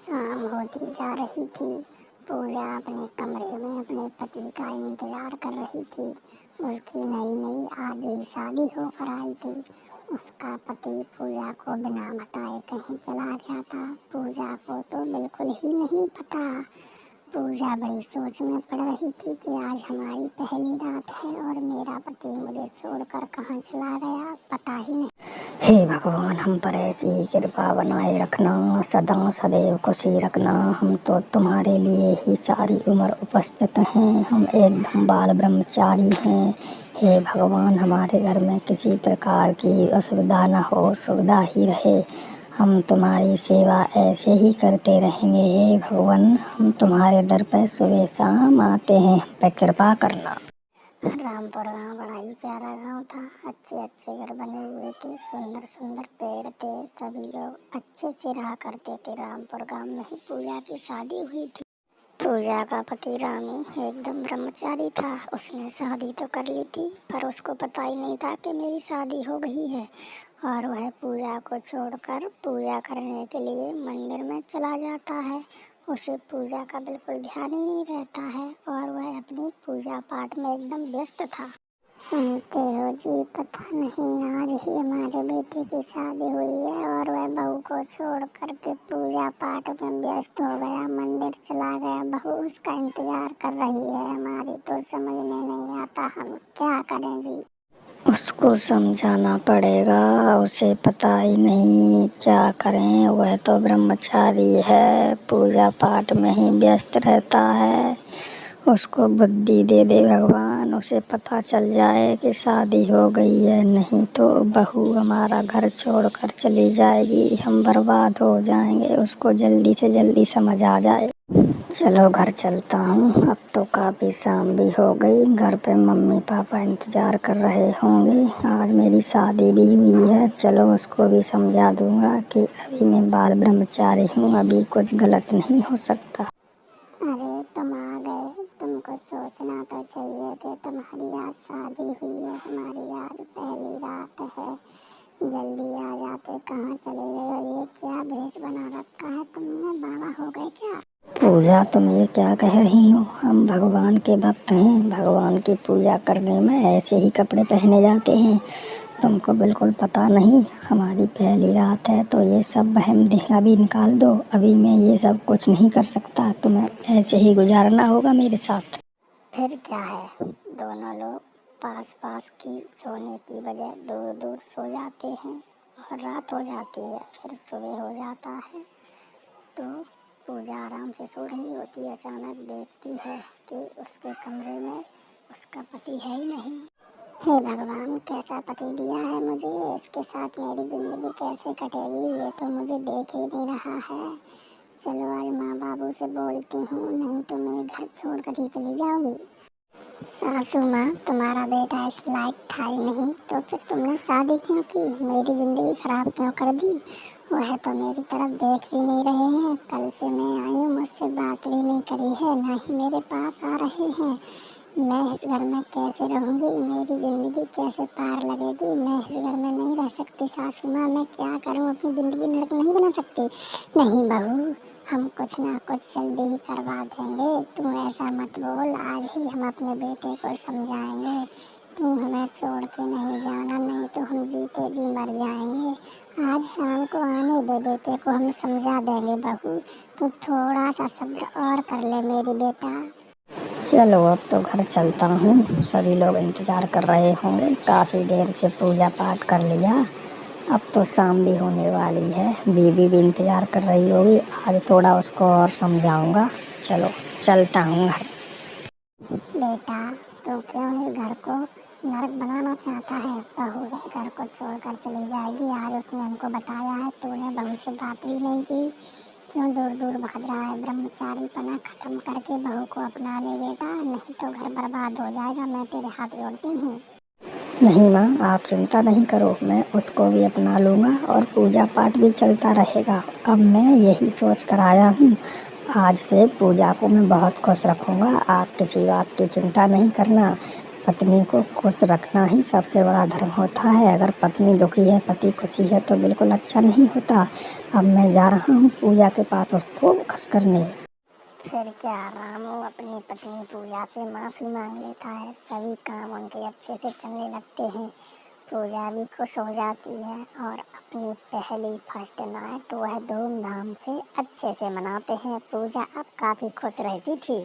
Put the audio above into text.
शाम होती जा रही थी। पूजा अपने कमरे में अपने पति का इंतजार कर रही थी। उसकी नई नई आज ही शादी होकर आई थी। उसका पति पूजा को बिना बताए कहीं चला गया था। पूजा को तो बिल्कुल ही नहीं पता। पूजा बड़ी सोच में पड़ रही थी कि आज हमारी पहली रात है और मेरा पति मुझे छोड़कर कहाँ चला गया, पता ही नहीं। हे भगवान, हम पर ऐसी ही कृपा बनाए रखना, सदा सदैव खुशी रखना। हम तो तुम्हारे लिए ही सारी उम्र उपस्थित हैं। हम एकदम बाल ब्रह्मचारी हैं। हे भगवान, हमारे घर में किसी प्रकार की असुविधा न हो, सुविधा ही रहे। हम तुम्हारी सेवा ऐसे ही करते रहेंगे। हे भगवान, हम तुम्हारे दर पर सुबह शाम आते हैं, हम पे कृपा करना। रामपुर गाँव बड़ा ही प्यारा गांव था। अच्छे अच्छे घर बने हुए थे, सुंदर सुंदर पेड़ थे, सभी लोग अच्छे से रहा करते थे। रामपुर गांव में ही पूजा की शादी हुई थी। पूजा का पति रामू एकदम ब्रह्मचारी था। उसने शादी तो कर ली थी, पर उसको पता ही नहीं था कि मेरी शादी हो गई है और वह पूजा को छोड़कर पूजा करने के लिए मंदिर में चला जाता है। उसे पूजा का बिल्कुल ध्यान ही नहीं रहता है और वह अपनी पूजा पाठ में एकदम व्यस्त था। सुनते हो जी, पता नहीं आज ही हमारे बेटे की शादी हुई है और वह बहू को छोड़ करके पूजा पाठ में व्यस्त हो गया, मंदिर चला गया। बहू उसका इंतजार कर रही है। हमारी तो समझ में नहीं आता, हम क्या करें जी। उसको समझाना पड़ेगा, उसे पता ही नहीं क्या करें। वह तो ब्रह्मचारी है, पूजा पाठ में ही व्यस्त रहता है। उसको बुद्धि दे दे भगवान, उसे पता चल जाए कि शादी हो गई है। नहीं तो बहू हमारा घर छोड़कर चली जाएगी, हम बर्बाद हो जाएंगे। उसको जल्दी से जल्दी समझ आ जाए। चलो घर चलता हूँ, अब तो काफ़ी शाम भी हो गई। घर पे मम्मी पापा इंतज़ार कर रहे होंगे। आज मेरी शादी भी हुई है। चलो उसको भी समझा दूँगा कि अभी मैं बाल ब्रह्मचारी हूँ, अभी कुछ गलत नहीं हो सकता। अरे तुम आ गए, तुमको सोचना तो चाहिए कि तुम्हारी आज शादी हुई है, हमारी आज पहली रात है। जल्दी आ जाते, कहाँ चले गए और ये क्या भेष बना रखा है तुमने, बाबा हो गए क्या? पूजा, तुम ये क्या कह रही हो? हम भगवान के भक्त हैं। भगवान की पूजा करने में ऐसे ही कपड़े पहने जाते हैं। तुमको बिल्कुल पता नहीं, हमारी पहली रात है तो ये सब वहम अभी निकाल दो। अभी मैं ये सब कुछ नहीं कर सकता, तुम्हें ऐसे ही गुजारना होगा मेरे साथ। फिर क्या है, दोनों लोग पास पास की सोने की बजाय दूर दूर सो जाते हैं और रात हो जाती है, फिर सुबह हो जाता है। तो पूजा आराम से सो रही होती है, अचानक देखती है कि उसके कमरे में उसका पति है ही नहीं। हे भगवान, कैसा पति दिया है मुझे, इसके साथ मेरी ज़िंदगी कैसे कटेगी, ये तो मुझे देख ही नहीं रहा है। चलो आज माँ बाबू से बोलती हूँ, नहीं तो मैं घर छोड़कर ही चली जाऊंगी। सासू माँ, तुम्हारा बेटा इस लायक था ही नहीं, तो फिर तुमने शादी क्यों की, मेरी ज़िंदगी खराब क्यों कर दी। वह तो मेरी तरफ देख भी नहीं रहे हैं, कल से मैं आई हूँ, मुझसे बात भी नहीं करी है, ना ही मेरे पास आ रहे हैं। मैं इस घर में कैसे रहूँगी, मेरी ज़िंदगी कैसे पार लगेगी। मैं इस घर में नहीं रह सकती सासू माँ, मैं क्या करूँ, अपनी ज़िंदगी नरक नहीं बना सकती। नहीं बहू, हम कुछ ना कुछ जल्दी ही करवा देंगे, तुम ऐसा मत बोल। आज ही हम अपने बेटे को समझाएंगे, तुम हमें छोड़ के नहीं जाना, नहीं तो हम जीते जी मर जाएंगे। आज शाम को आने दे, बेटे को हम समझा देंगे। बहू, तू थोड़ा सा सब्र और कर ले मेरी बेटा। चलो अब तो घर चलता हूँ, सभी लोग इंतज़ार कर रहे होंगे। काफ़ी देर से पूजा पाठ कर लिया, अब तो शाम भी होने वाली है। बीवी भी इंतज़ार कर रही होगी, आज थोड़ा उसको और समझाऊंगा। चलो चलता हूँ घर। बेटा, तू क्यों इस घर को नरक बनाना चाहता है। बहू इस घर को छोड़कर चली जाएगी, आज उसने हमको बताया है। तूने बहू से बात भी नहीं की, क्यों दूर दूर भाग रहा है। ब्रह्मचारीपना खत्म करके बहू को अपना ले बेटा, नहीं तो घर बर्बाद हो जाएगा। मैं तेरे हाथ जोड़ती हूँ। नहीं माँ, आप चिंता नहीं करो, मैं उसको भी अपना लूँगा और पूजा पाठ भी चलता रहेगा। अब मैं यही सोच कर आया हूँ, आज से पूजा को मैं बहुत खुश रखूँगा। आप किसी बात की चिंता नहीं करना। पत्नी को खुश रखना ही सबसे बड़ा धर्म होता है। अगर पत्नी दुखी है, पति खुशी है तो बिल्कुल अच्छा नहीं होता। अब मैं जा रहा हूँ पूजा के पास उसको खुश करने। फिर क्या, रामू अपनी पत्नी पूजा से माफ़ी मांग लेता है। सभी काम उनके अच्छे से चलने लगते हैं। पूजा भी खुश हो जाती है और अपनी पहली फर्स्ट नाइट वह धूमधाम से अच्छे से मनाते हैं। पूजा अब काफ़ी खुश रहती थी।